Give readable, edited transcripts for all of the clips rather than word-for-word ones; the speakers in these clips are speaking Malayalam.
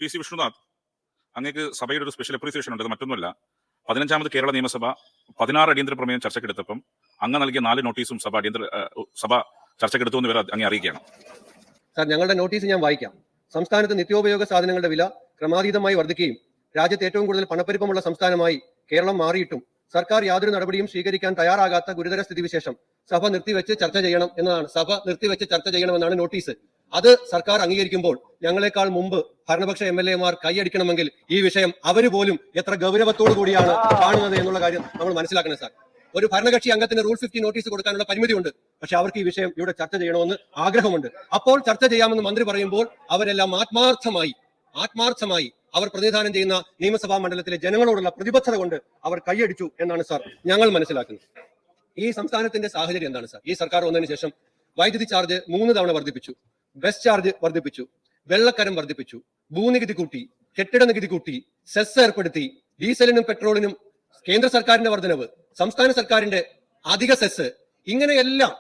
പി സി വിഷ്ണുനാഥ്, അങ്ങേക്ക് സഭയുടെ ഒരു സ്പെഷ്യൽ അപ്രീസിയേഷൻ ഉണ്ട്. മറ്റൊന്നുമല്ല, 15ാമത് കേരള നിയമസഭ 16 അടിയന്തര പ്രമേയം ചർച്ചയ്ക്കെടുത്തപ്പം അങ്ങ് നൽകിയ 4 നോട്ടീസും സഭ ചർച്ചയ്ക്കെടുത്തു എന്ന് വരെ അങ്ങേ അറിയിക്കുകയാണ്. സാർ, ഞങ്ങളുടെ നോട്ടീസ് ഞാൻ വായിക്കാം. സംസ്ഥാനത്ത് നിത്യോപയോഗ സാധനങ്ങളുടെ വില ക്രമാതീതമായി വർദ്ധിക്കുകയും രാജ്യത്ത് ഏറ്റവും കൂടുതൽ പണപ്പെരുപ്പമുള്ള സംസ്ഥാനമായി കേരളം മാറിയിട്ടും സർക്കാർ യാതൊരു നടപടിയും സ്വീകരിക്കാൻ തയ്യാറാകാത്ത ഗുരുതര സ്ഥിതിവിശേഷം സഭ നിർത്തിവെച്ച് ചർച്ച ചെയ്യണം എന്നതാണ്. സഭ നിർത്തിവെച്ച് ചർച്ച ചെയ്യണമെന്നാണ് നോട്ടീസ്. അത് സർക്കാർ അംഗീകരിക്കുമ്പോൾ ഞങ്ങളെക്കാൾ മുമ്പ് ഭരണപക്ഷ MLA മാർ കൈയടിക്കണമെങ്കിൽ ഈ വിഷയം അവര് പോലും എത്ര ഗൗരവത്തോടു കൂടിയാണ് കാണുന്നത് എന്നുള്ള കാര്യം നമ്മൾ മനസ്സിലാക്കണം സാർ. ഒരു ഭരണകക്ഷി അംഗത്തിന് റൂൾ 50 നോട്ടീസ് കൊടുക്കാനുള്ള പരിമിതിയുണ്ട്. പക്ഷെ അവർക്ക് ഈ വിഷയം ഇവിടെ ചർച്ച ചെയ്യണമെന്ന് ആഗ്രഹമുണ്ട്. അപ്പോൾ ചർച്ച ചെയ്യാമെന്ന് മന്ത്രി പറയുമ്പോൾ അവരെല്ലാം ആത്മാർത്ഥമായി അവർ പ്രതിനിധാനം ചെയ്യുന്ന നിയമസഭാ മണ്ഡലത്തിലെ ജനങ്ങളോടുള്ള പ്രതിബദ്ധത കൊണ്ട് അവർ കൈയടിച്ചു എന്നാണ് സാർ ഞങ്ങൾ മനസ്സിലാക്കുന്നത്. ഈ സംസ്ഥാനത്തിന്റെ സാഹചര്യം എന്താണ് സാർ? ഈ സർക്കാർ വന്നതിന് ശേഷം വൈദ്യുതി ചാർജ് 3 തവണ വർദ്ധിപ്പിച്ചു, ബസ് ചാർജ് വർദ്ധിപ്പിച്ചു, വെള്ളക്കരം വർദ്ധിപ്പിച്ചു, ഭൂനികുതി കൂട്ടി, കെട്ടിട നികുതി കൂട്ടി, സെസ് ഏർപ്പെടുത്തി, ഡീസലിനും പെട്രോളിനും കേന്ദ്ര സർക്കാരിന്റെ വർധനവ്, സംസ്ഥാന സർക്കാരിന്റെ അധിക സെസ്, ഇങ്ങനെയെല്ലാം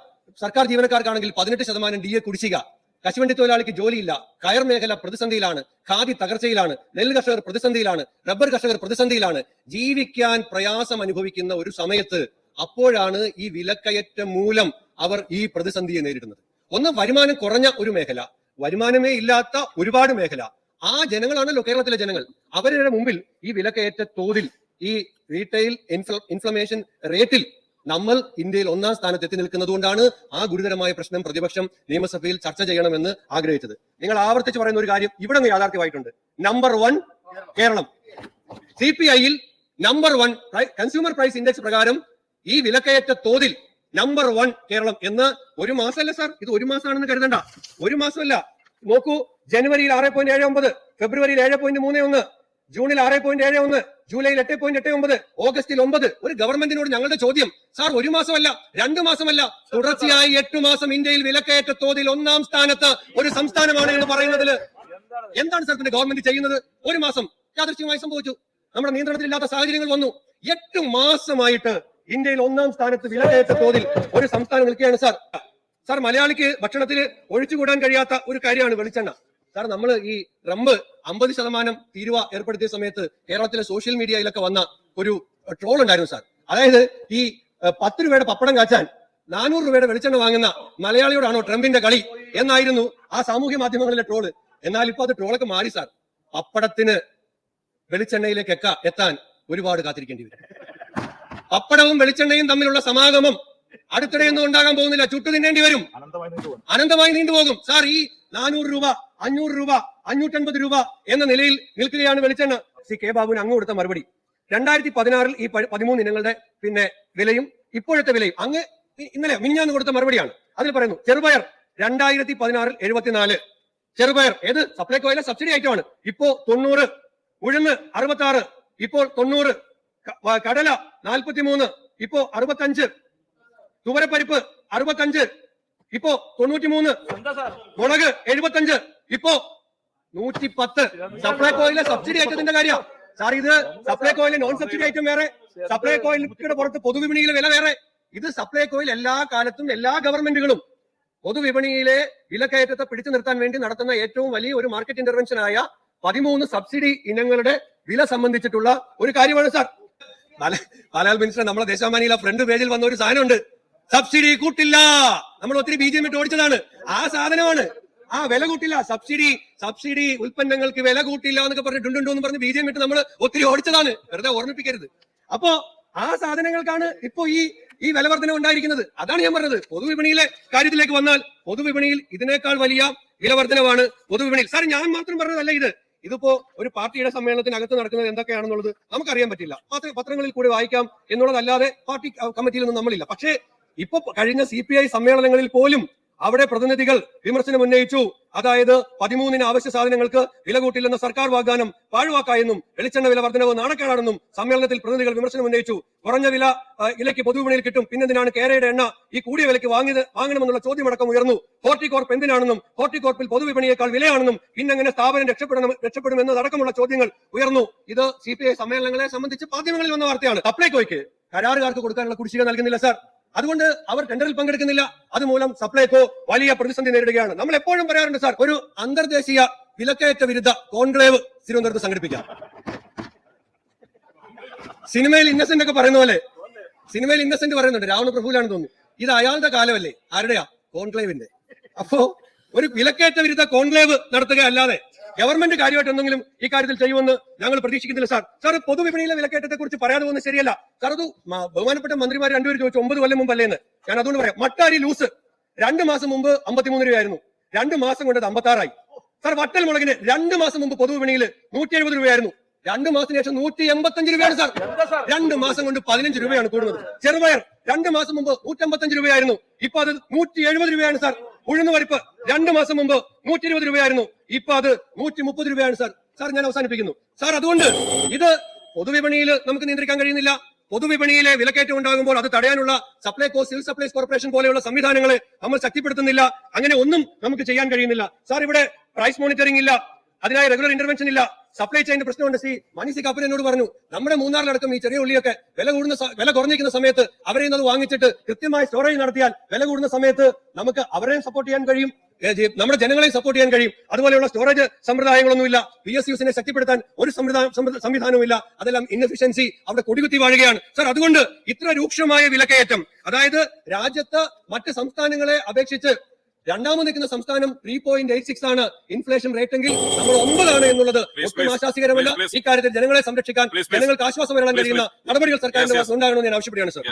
സർക്കാർ ജീവനക്കാർക്കാണെങ്കിൽ 18% DA കുടിശ്ശിക, കശുവണ്ടി തൊഴിലാളിക്ക് ജോലിയില്ല, കയർ മേഖല പ്രതിസന്ധിയിലാണ്, ഖാദി തകർച്ചയിലാണ്, നെല്ല് കർഷകർ പ്രതിസന്ധിയിലാണ്, റബ്ബർ കർഷകർ പ്രതിസന്ധിയിലാണ്, ജീവിക്കാൻ പ്രയാസം അനുഭവിക്കുന്ന ഒരു സമയത്ത് അപ്പോഴാണ് ഈ വിലക്കയറ്റം മൂലം അവർ ഈ പ്രതിസന്ധിയെ നേരിടുന്നത്. ഒന്ന്, വരുമാനം കുറഞ്ഞ ഒരു മേഖല, വരുമാനമേ ഇല്ലാത്ത ഒരുപാട് മേഖല, ആ ജനങ്ങളാണല്ലോ കേരളത്തിലെ ജനങ്ങൾ. അവരുടെ മുമ്പിൽ ഈ വിലക്കയറ്റ തോതിൽ, ഈ റീറ്റെയിൽ ഇൻഫ്ലമേഷൻ റേറ്റിൽ നമ്മൾ ഇന്ത്യയിൽ 1ാം സ്ഥാനത്ത് എത്തി നിൽക്കുന്നത് കൊണ്ടാണ് ആ ഗുരുതരമായ പ്രശ്നം പ്രതിപക്ഷം നിയമസഭയിൽ ചർച്ച ചെയ്യണമെന്ന് ആഗ്രഹിച്ചത്. നിങ്ങൾ ആവർത്തിച്ച് പറയുന്ന ഒരു കാര്യം ഇവിടെ നിന്ന് യാഥാർത്ഥ്യമായിട്ടുണ്ട്. നമ്പർ 1 കേരളം. CPI-യിൽ നമ്പർ 1 കൺസ്യൂമർ പ്രൈസ് ഇൻഡെക്സ് പ്രകാരം ഈ വിലക്കയറ്റ തോതിൽ നമ്പർ 1 കേരളം എന്ന്. ഒരു മാസമല്ല സാർ, ഇത് ഒരു മാസമാണെന്ന് കരുതണ്ട, ഒരു മാസമല്ല. നോക്കൂ, ജനുവരിയിൽ 6.79, ഫെബ്രുവരിയിൽ 7.31, ജൂണിൽ 6.71, ജൂലൈയിൽ 8.89, ഓഗസ്റ്റിൽ 9. ഒരു ഗവൺമെന്റിനോട് ഞങ്ങളുടെ ചോദ്യം സാർ, ഒരു മാസമല്ല, 2 മാസമല്ല, തുടർച്ചയായി 8 മാസം ഇന്ത്യയിൽ വിലക്കയറ്റ തോതിൽ 1ാം സ്ഥാനത്ത് ഒരു സംസ്ഥാനമാണ് എന്ന് പറയുന്നതിൽ എന്താണ് സാർ പിന്നെ ഗവൺമെന്റ് ചെയ്യുന്നത്? ഒരു മാസം യാദൃശ്ചികമായി സംഭവിച്ചു, നമ്മുടെ നിയന്ത്രണത്തിലില്ലാത്ത സാഹചര്യങ്ങൾ വന്നു. 8 മാസമായിട്ട് ഇന്ത്യയിൽ 1ാം സ്ഥാനത്ത് വിലക്കയറ്റ തോതിൽ ഒരു സംസ്ഥാനം നിൽക്കുകയാണ് സാർ. സാർ, മലയാളിക്ക് ഭക്ഷണത്തിൽ ഒഴിച്ചുകൂടാൻ കഴിയാത്ത ഒരു കാര്യമാണ് വെളിച്ചെണ്ണ. സാർ, നമ്മൾ ഈ റമ്പ് 50% തീരുവ ഏർപ്പെടുത്തിയ സമയത്ത് കേരളത്തിലെ സോഷ്യൽ മീഡിയയിലൊക്കെ വന്ന ഒരു ട്രോൾ ഉണ്ടായിരുന്നു സാർ. അതായത് ഈ 10 രൂപയുടെ പപ്പടം കാച്ചാൻ 400 രൂപയുടെ വെളിച്ചെണ്ണ വാങ്ങുന്ന മലയാളിയോടാണോ ട്രംപിന്റെ കളി എന്നായിരുന്നു ആ സാമൂഹ്യ മാധ്യമങ്ങളിലെ ട്രോള്. എന്നാൽ ഇപ്പൊ അത് ട്രോളൊക്കെ മാറി സാർ. പപ്പടത്തിന് വെളിച്ചെണ്ണയിലേക്ക് എത്താൻ ഒരുപാട് കാത്തിരിക്കേണ്ടി വരും. പപ്പടവും വെളിച്ചെണ്ണയും തമ്മിലുള്ള സമാഗമം അടുത്തിടെയൊന്നും ഉണ്ടാകാൻ പോകുന്നില്ല, ചുട്ടു തിന്നേണ്ടി വരും, അനന്തമായി നീണ്ടുപോകും സാർ. ഈ 400 രൂപ, 500 രൂപ, 550 രൂപ എന്ന നിലയിൽ നിൽക്കുകയാണ് വെളിച്ചെണ്ണ. കെ ബാബുവിന് അങ്ങ് കൊടുത്ത മറുപടി 2016-ൽ ഈ 13 ഇനങ്ങളുടെ പിന്നെ വിലയും ഇപ്പോഴത്തെ വിലയും അങ്ങ് ഇന്നലെ മിനിഞ്ഞാന്ന് കൊടുത്ത മറുപടിയാണ്. അതിൽ പറയുന്നു, ചെറുപയർ 2016-ൽ 74, ചെറുപയർ ഏത് സപ്ലൈകോയിലെ സബ്സിഡി ഐറ്റമാണ്, ഇപ്പോ 90, ഉഴുന്ന് 66, ഇപ്പോൾ 90, കടല 43, ഇപ്പോ 65, തുവരപ്പരിപ്പ് 65, ഇപ്പോ 93, മുളക് 75, ഇപ്പോ 110. സപ്ലൈകോയിലെ സബ്സിഡി ഐറ്റത്തിന്റെ കാര്യം സാർ. ഇത് സപ്ലൈകോയിലെ നോൺ സബ്സിഡി ഐറ്റം വേറെ, സപ്ലൈകോയിലെ പുറത്ത് പൊതുവിപണിയിലെ വില വേറെ. ഇത് സപ്ലൈകോയിൽ എല്ലാ കാലത്തും എല്ലാ ഗവൺമെന്റുകളും പൊതുവിപണിയിലെ വിലക്കയറ്റത്തെ പിടിച്ചു നിർത്താൻ വേണ്ടി നടത്തുന്ന ഏറ്റവും വലിയ ഒരു മാർക്കറ്റ് ഇന്റർവെൻഷനായ 13 സബ്സിഡി ഇനങ്ങളുടെ വില സംബന്ധിച്ചിട്ടുള്ള ഒരു കാര്യമാണ് സാർ. പാലാൽ മിനിസ്റ്റർ നമ്മളെ ദേശാഭിമാനിയിലെ ഫ്രണ്ട് പേജിൽ വന്ന ഒരു സാധനമുണ്ട്, സബ്സിഡി കൂട്ടില്ല. നമ്മൾ ഒത്തിരി BJP ഓടിച്ചതാണ് ആ സാധനമാണ്. ആ വില കൂട്ടില്ല, സബ്സിഡി ഉൽപ്പന്നങ്ങൾക്ക് വില കൂട്ടില്ല എന്നൊക്കെ പറഞ്ഞിട്ടുണ്ടെന്ന് പറഞ്ഞ് BJP നമ്മൾ ഒത്തിരി ഓടിച്ചതാണ്, വെറുതെ ഓർമ്മിപ്പിക്കരുത്. അപ്പോ ആ സാധനങ്ങൾക്കാണ് ഇപ്പോ ഈ വില വർധന ഉണ്ടായിരിക്കുന്നത്. അതാണ് ഞാൻ പറഞ്ഞത്. പൊതുവിപണിയിലെ കാര്യത്തിലേക്ക് വന്നാൽ പൊതുവിപണിയിൽ ഇതിനേക്കാൾ വലിയ വില വർധനവാണ് പൊതുവിപണിയിൽ. സാർ, ഞാൻ മാത്രം പറഞ്ഞതല്ല ഇതിപ്പോ ഒരു പാർട്ടിയുടെ സമ്മേളനത്തിനകത്ത് നടക്കുന്നത് എന്തൊക്കെയാണെന്നുള്ളത് നമുക്കറിയാൻ പറ്റില്ല, പത്രങ്ങളിൽ കൂടി വായിക്കാം എന്നുള്ളതല്ലാതെ പാർട്ടി കമ്മിറ്റിയിലൊന്നും നമ്മളില്ല. പക്ഷേ ഇപ്പൊ കഴിഞ്ഞ CPI സമ്മേളനങ്ങളിൽ പോലും അവിടെ പ്രതിനിധികൾ വിമർശനം ഉന്നയിച്ചു. അതായത് 13 അവശ്യ സാധനങ്ങൾക്ക് വില കൂട്ടില്ലെന്ന സർക്കാർ വാഗ്ദാനം പാഴ്വാക്കായെന്നും വെളിച്ചെണ്ണ വില വർധനവ് നാണക്കേടാണെന്നും സമ്മേളനത്തിൽ പ്രതിനിധികൾ വിമർശനം ഉന്നയിച്ചു. കുറഞ്ഞ വിലയ്ക്ക് പൊതുവിപണിയിൽ കിട്ടും, പിന്നെന്തിനാണ് കേരയുടെ എണ്ണ ഈ കൂടിയ വിലയ്ക്ക് വാങ്ങണമെന്നുള്ള ചോദ്യമടക്കം ഉയർന്നു. ഹോർട്ടികോർപ്പ് എന്തിനാണെന്നും ഹോർട്ടികോർപ്പിൽ പൊതുവിപണിയേക്കാൾ വിലയാണെന്നും പിന്നെങ്ങനെ സ്ഥാപനം രക്ഷപ്പെടുമെന്നതടക്കമുള്ള ചോദ്യങ്ങൾ ഉയർന്നു. ഇത് CPI സമ്മേളനങ്ങളെ സംബന്ധിച്ച് മാധ്യമങ്ങളിൽ വന്ന വാർത്തയാണ്. സപ്ലൈകോയ്ക്ക് കരാറുകാർക്ക് കൊടുക്കാനുള്ള കുടിശ്ശിക നൽകുന്നില്ല സാർ. അതുകൊണ്ട് അവർ ടെൻഡറിൽ പങ്കെടുക്കുന്നില്ല. അതുമൂലം സപ്ലൈകോ വലിയ പ്രതിസന്ധി നേരിടുകയാണ്. നമ്മൾ എപ്പോഴും പറയാറുണ്ട് സാർ, ഒരു അന്തർദേശീയ വിലക്കയറ്റ വിരുദ്ധ കോൺക്ലേവ് തിരുവനന്തപുരത്ത് സംഘടിപ്പിക്കാം. സിനിമയിൽ ഇന്നസെന്റ് ഒക്കെ പറയുന്ന പോലെ സിനിമയിൽ ഇന്നസെന്റ് പറയുന്നുണ്ട്, രാവണ പ്രഭുവിലാണെന്ന് തോന്നുന്നു. ഇത് അയാളുടെ കാലമല്ലേ? ആരുടെയാ? കോൺക്ലേവിന്റെ. അപ്പോ ഒരു വിലക്കയറ്റ വിരുദ്ധ കോൺക്ലേവ് നടത്തുക അല്ലാതെ ഗവൺമെന്റ് കാര്യമായിട്ട് എന്തെങ്കിലും ഈ കാര്യത്തിൽ ചെയ്യുമെന്ന് ഞങ്ങൾ പ്രതീക്ഷിക്കുന്നില്ല സാർ. സാർ, പൊതുവിപണിയിലെ വിലക്കയറ്റത്തെ കുറിച്ച് പറയാതെ പോകുന്നത് ശരിയല്ല സാർ. അത് ബഹുമാനപ്പെട്ട മന്ത്രിമാർ രണ്ടുപേരും ചോദിച്ചു 9 കൊല്ലം മുമ്പ് അല്ലേന്ന്. ഞാൻ അതുകൊണ്ട് പറയാം, മട്ടാരി ലൂസ് 2 മാസം മുമ്പ് 53 രൂപയായിരുന്നു, 2 മാസം കൊണ്ട് 56 സാർ. വട്ടൽ മുളകിന് 2 മാസം മുമ്പ് പൊതുവിപണിയിൽ 170 രൂപയായിരുന്നു, 2 മാസത്തിന് ശേഷം 185 രൂപയാണ് സാർ. 2 മാസം കൊണ്ട് 15 രൂപയാണ് കൂടുന്നത്. ചെറുപയർ 2 മാസം മുമ്പ് 155 രൂപയായിരുന്നു, ഇപ്പൊ അത് 170 രൂപയാണ് സാർ. ഉഴുന്നുപരിപ്പ് 2 മാസം മുമ്പ് 120 രൂപയായിരുന്നു, ഇപ്പൊ അത് 130 രൂപയാണ് സാർ. സാർ, ഞാൻ അവസാനിപ്പിക്കുന്നു സാർ. അതുകൊണ്ട് ഇത് പൊതുവിപണിയിൽ നമുക്ക് നിയന്ത്രിക്കാൻ കഴിയുന്നില്ല. പൊതുവിപണിയിലെ വിലക്കയറ്റം ഉണ്ടാകുമ്പോൾ അത് തടയാനുള്ള സപ്ലൈകോ, സിവിൽ സപ്ലൈസ് കോർപ്പറേഷൻ പോലെയുള്ള സംവിധാനങ്ങളെ നമ്മൾ ശക്തിപ്പെടുത്തുന്നില്ല. അങ്ങനെ ഒന്നും നമുക്ക് ചെയ്യാൻ കഴിയുന്നില്ല സാർ. ഇവിടെ പ്രൈസ് മോണിറ്ററിംഗ് ഇല്ല, അതിനായി റെഗുലർ ഇന്റർവെൻഷൻ ഇല്ല. സപ്ലൈ ചെയിന്റെ പ്രശ്നമുണ്ട്. മണി കപ്പൻ എന്നോട് പറഞ്ഞു, നമ്മുടെ മൂന്നാറിലടക്കം ഈ ചെറിയ ഉള്ളിയൊക്കെ വില കുറഞ്ഞിരിക്കുന്ന സമയത്ത് അവരെ അത് വാങ്ങിച്ചിട്ട് കൃത്യമായി സ്റ്റോറേജ് നടത്തിയാൽ വില കൂടുന്ന സമയത്ത് നമുക്ക് അവരെയും സപ്പോർട്ട് ചെയ്യാൻ കഴിയും, നമ്മുടെ ജനങ്ങളെയും സപ്പോർട്ട് ചെയ്യാൻ കഴിയും. അതുപോലെയുള്ള സ്റ്റോറേജ് സമ്പ്രദായങ്ങളൊന്നുമില്ല. PSUസിനെ ശക്തിപ്പെടുത്താൻ ഒരു സംവിധാനവുമില്ല. അതെല്ലാം ഇൻഎഫിഷ്യൻസി അവിടെ കൊടികുത്തി വാഴുകയാണ് സാർ. അതുകൊണ്ട് ഇത്ര രൂക്ഷമായ വിലക്കയറ്റം, അതായത് രാജ്യത്ത് മറ്റ് സംസ്ഥാനങ്ങളെ അപേക്ഷിച്ച് രണ്ടാമത് നിൽക്കുന്ന സംസ്ഥാനം 3.86 ആണ് ഇൻഫ്ലേഷൻ റേറ്റ് എങ്കിൽ നമ്മൾ 9 ആണ് എന്നുള്ളത് ഒട്ടും ആശാസ്യകരമല്ല. ഇക്കാര്യത്തിൽ ജനങ്ങളെ സംരക്ഷിക്കാൻ, ജനങ്ങൾക്ക് ആശ്വാസം വരാൻ കഴിയുന്ന നടപടികൾ സർക്കാരിന്റെ ഭാഗത്ത് ഉണ്ടാകണമെന്ന് ഞാൻ ആവശ്യപ്പെടുകയാണ് സാർ.